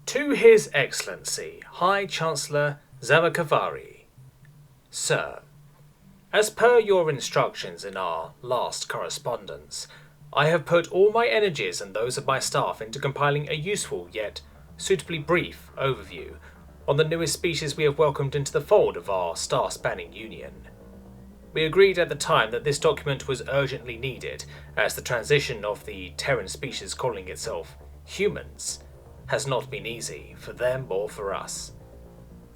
To His Excellency, High Chancellor Zamakavari. Sir, as per your instructions in our last correspondence, I have put all my energies and those of my staff into compiling a useful yet suitably brief overview on the newest species we have welcomed into the fold of our star-spanning union. We agreed at the time that this document was urgently needed, as the transition of the Terran species calling itself humans has not been easy for them or for us.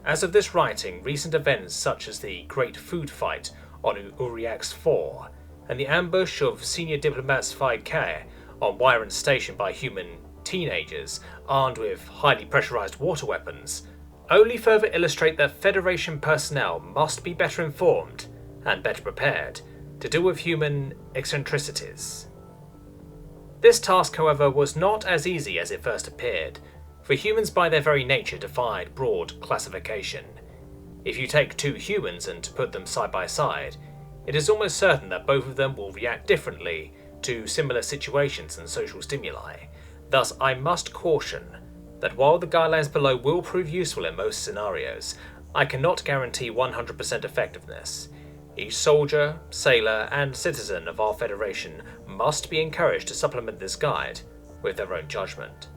As of this writing, recent events such as the Great Food Fight on Uriax 4 and the ambush of senior diplomats Phi-K on Wyron Station by human teenagers armed with highly pressurized water weapons only further illustrate that Federation personnel must be better informed and better prepared to deal with human eccentricities. This task, however, was not as easy as it first appeared, for humans by their very nature defied broad classification. If you take two humans and put them side by side, it is almost certain that both of them will react differently to similar situations and social stimuli. Thus, I must caution that while the guidelines below will prove useful in most scenarios, I cannot guarantee 100% effectiveness. Each soldier, sailor, and citizen of our Federation must be encouraged to supplement this guide with their own judgment.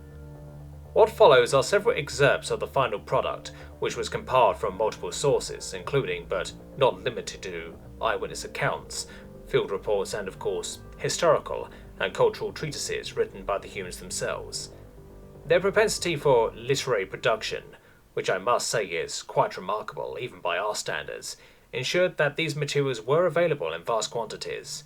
What follows are several excerpts of the final product, which was compiled from multiple sources, including, but not limited to, eyewitness accounts, field reports, and of course, historical and cultural treatises written by the humans themselves. Their propensity for literary production, which I must say is quite remarkable even by our standards, ensured that these materials were available in vast quantities.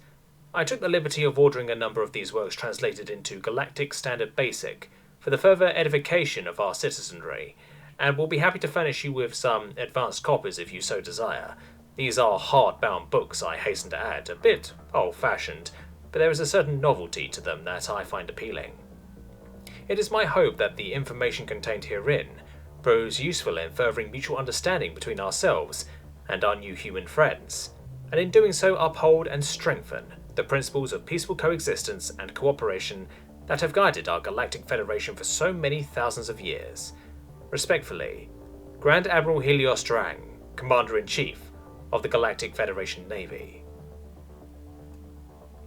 I took the liberty of ordering a number of these works translated into Galactic Standard Basic for the further edification of our citizenry, and will be happy to furnish you with some advanced copies if you so desire. These are hard-bound books, I hasten to add, a bit old-fashioned, but there is a certain novelty to them that I find appealing. It is my hope that the information contained herein proves useful in furthering mutual understanding between ourselves and our new human friends, and in doing so uphold and strengthen the principles of peaceful coexistence and cooperation that have guided our Galactic Federation for so many thousands of years. Respectfully, Grand Admiral Helios Drang, Commander-in-Chief of the Galactic Federation Navy.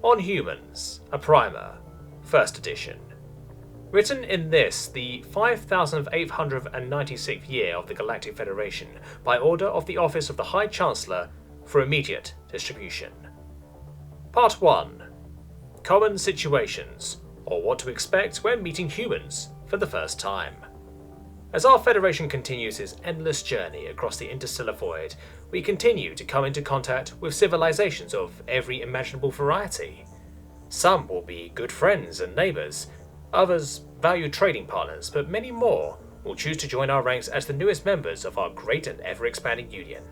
On Humans, a Primer, First Edition. Written in this, the 5896th year of the Galactic Federation, by order of the Office of the High Chancellor for immediate distribution. Part 1. Common Situations, or what to expect when meeting humans for the first time. As our Federation continues its endless journey across the interstellar void, we continue to come into contact with civilizations of every imaginable variety. Some will be good friends and neighbours, others valued trading partners, but many more will choose to join our ranks as the newest members of our great and ever-expanding union.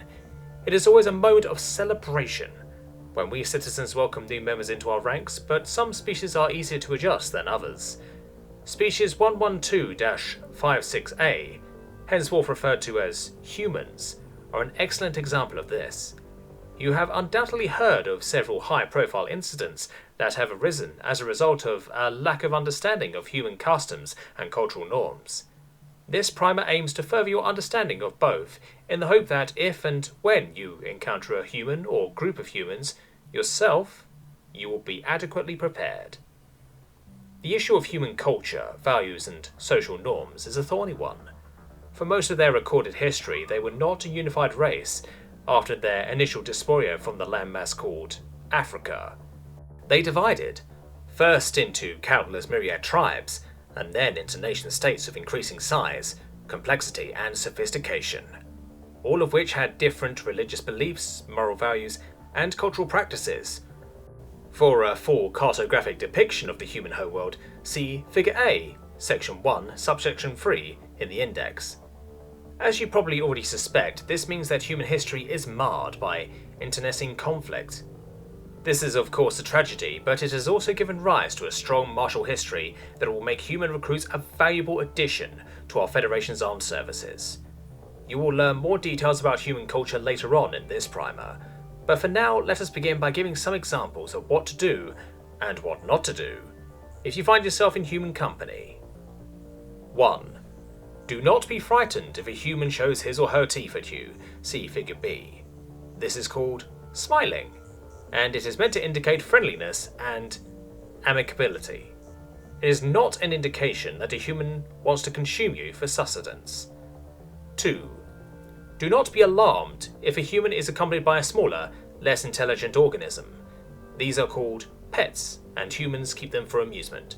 It is always a mode of celebration when we citizens welcome new members into our ranks, but some species are easier to adjust than others. Species 112-56A, henceforth referred to as humans, are an excellent example of this. You have undoubtedly heard of several high-profile incidents that have arisen as a result of a lack of understanding of human customs and cultural norms. This primer aims to further your understanding of both, in the hope that if and when you encounter a human or group of humans yourself, you will be adequately prepared. The issue of human culture, values, and social norms is a thorny one. For most of their recorded history, they were not a unified race after their initial dysphoria from the landmass called Africa. They divided, first into countless myriad tribes, and then into nation-states of increasing size, complexity, and sophistication, all of which had different religious beliefs, moral values, and cultural practices. For a full cartographic depiction of the human homeworld, see Figure A, Section 1, Subsection 3 in the Index. As you probably already suspect, this means that human history is marred by internecine conflict. This is of course a tragedy, but it has also given rise to a strong martial history that will make human recruits a valuable addition to our Federation's armed services. You will learn more details about human culture later on in this primer, but for now let us begin by giving some examples of what to do and what not to do if you find yourself in human company. 1. Do not be frightened if a human shows his or her teeth at you, see figure B. This is called smiling, and it is meant to indicate friendliness and amicability. It is not an indication that a human wants to consume you for sustenance. 2. Do not be alarmed if a human is accompanied by a smaller, less intelligent organism. These are called pets, and humans keep them for amusement.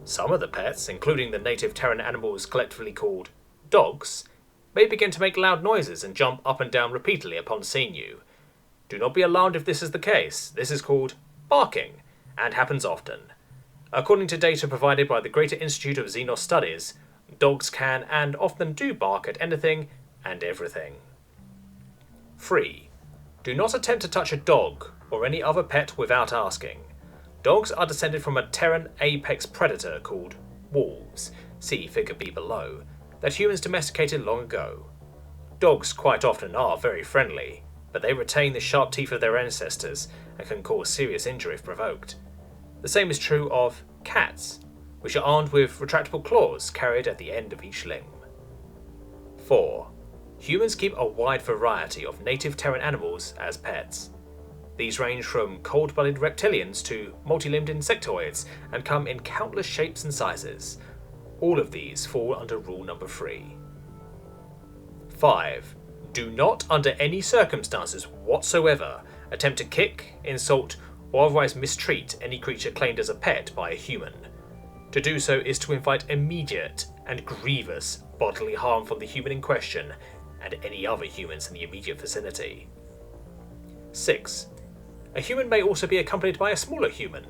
Some of the pets, including the native Terran animals collectively called dogs, may begin to make loud noises and jump up and down repeatedly upon seeing you. Do not be alarmed if this is the case. This is called barking, and happens often. According to data provided by the Greater Institute of Xenos Studies, dogs can and often do bark at anything and everything. 3. Do not attempt to touch a dog or any other pet without asking. Dogs are descended from a Terran apex predator called wolves, see figure B below, that humans domesticated long ago. Dogs quite often are very friendly, but they retain the sharp teeth of their ancestors and can cause serious injury if provoked. The same is true of cats, which are armed with retractable claws carried at the end of each limb. 4. Humans keep a wide variety of native Terran animals as pets. These range from cold-blooded reptilians to multi-limbed insectoids and come in countless shapes and sizes. All of these fall under rule number 3. 5. Do not, under any circumstances whatsoever, attempt to kick, insult, or otherwise mistreat any creature claimed as a pet by a human. To do so is to invite immediate and grievous bodily harm from the human in question and any other humans in the immediate vicinity. 6. A human may also be accompanied by a smaller human.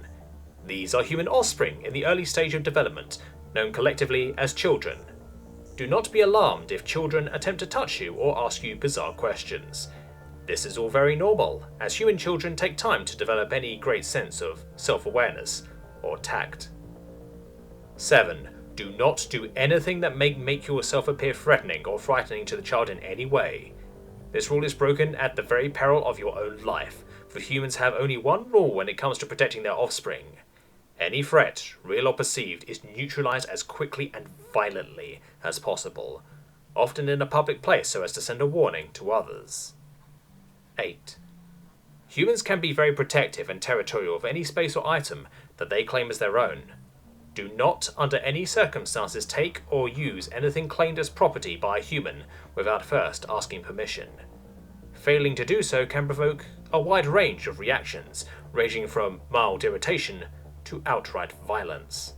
These are human offspring in the early stage of development, known collectively as children. Do not be alarmed if children attempt to touch you or ask you bizarre questions. This is all very normal, as human children take time to develop any great sense of self-awareness or tact. 7. Do not do anything that may make yourself appear threatening or frightening to the child in any way. This rule is broken at the very peril of your own life, for humans have only one rule when it comes to protecting their offspring. Any threat, real or perceived, is neutralized as quickly and violently as possible, often in a public place so as to send a warning to others. 8. Humans can be very protective and territorial of any space or item that they claim as their own. Do not, under any circumstances, take or use anything claimed as property by a human without first asking permission. Failing to do so can provoke a wide range of reactions, ranging from mild irritation to outright violence.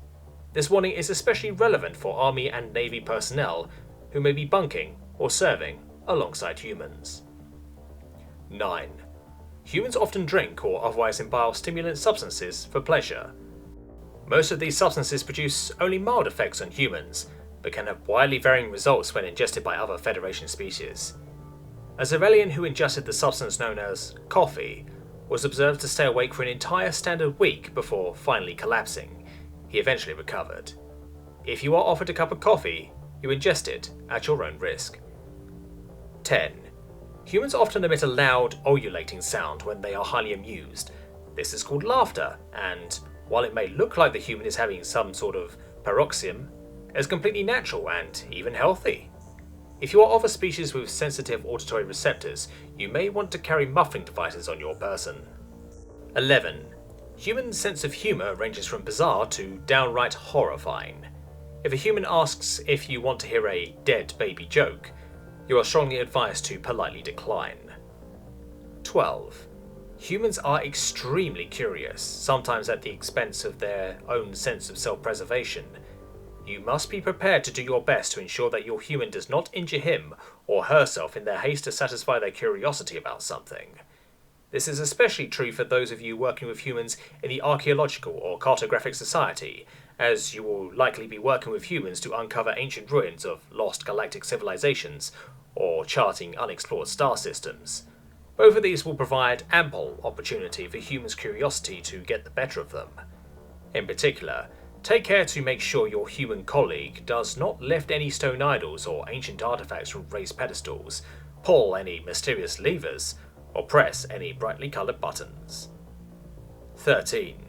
This warning is especially relevant for Army and Navy personnel who may be bunking or serving alongside humans. 9. Humans often drink or otherwise imbibe stimulant substances for pleasure. Most of these substances produce only mild effects on humans, but can have widely varying results when ingested by other Federation species. A Xerelian who ingested the substance known as coffee was observed to stay awake for an entire standard week before finally collapsing. He eventually recovered. If you are offered a cup of coffee, you ingest it at your own risk. 10. Humans often emit a loud, ululating sound when they are highly amused. This is called laughter, and while it may look like the human is having some sort of paroxysm, it is completely natural and even healthy. If you are of a species with sensitive auditory receptors, you may want to carry muffling devices on your person. 11. Human sense of humour ranges from bizarre to downright horrifying. If a human asks if you want to hear a dead baby joke, you are strongly advised to politely decline. 12. Humans are extremely curious, sometimes at the expense of their own sense of self-preservation. You must be prepared to do your best to ensure that your human does not injure him or herself in their haste to satisfy their curiosity about something. This is especially true for those of you working with humans in the Archaeological or Cartographic Society, as you will likely be working with humans to uncover ancient ruins of lost galactic civilizations or charting unexplored star systems. Both of these will provide ample opportunity for humans' curiosity to get the better of them. In particular, take care to make sure your human colleague does not lift any stone idols or ancient artifacts from raised pedestals, pull any mysterious levers, or press any brightly coloured buttons. 13.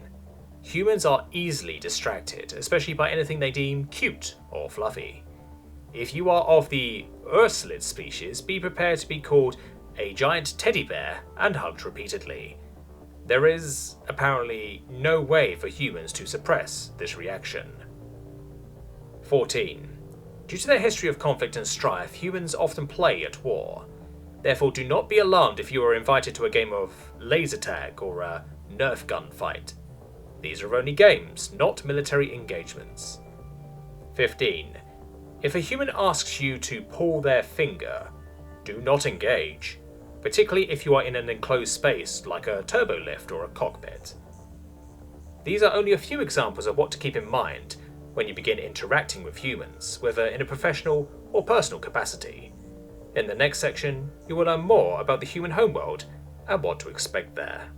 Humans are easily distracted, especially by anything they deem cute or fluffy. If you are of the ursulid species, be prepared to be called a giant teddy bear and hugged repeatedly. There is, apparently, no way for humans to suppress this reaction. 14. Due to their history of conflict and strife, humans often play at war. Therefore, do not be alarmed if you are invited to a game of laser tag or a Nerf gun fight. These are only games, not military engagements. 15. If a human asks you to pull their finger, do not engage, particularly if you are in an enclosed space like a turbo lift or a cockpit. These are only a few examples of what to keep in mind when you begin interacting with humans, whether in a professional or personal capacity. In the next section, you will learn more about the human homeworld and what to expect there.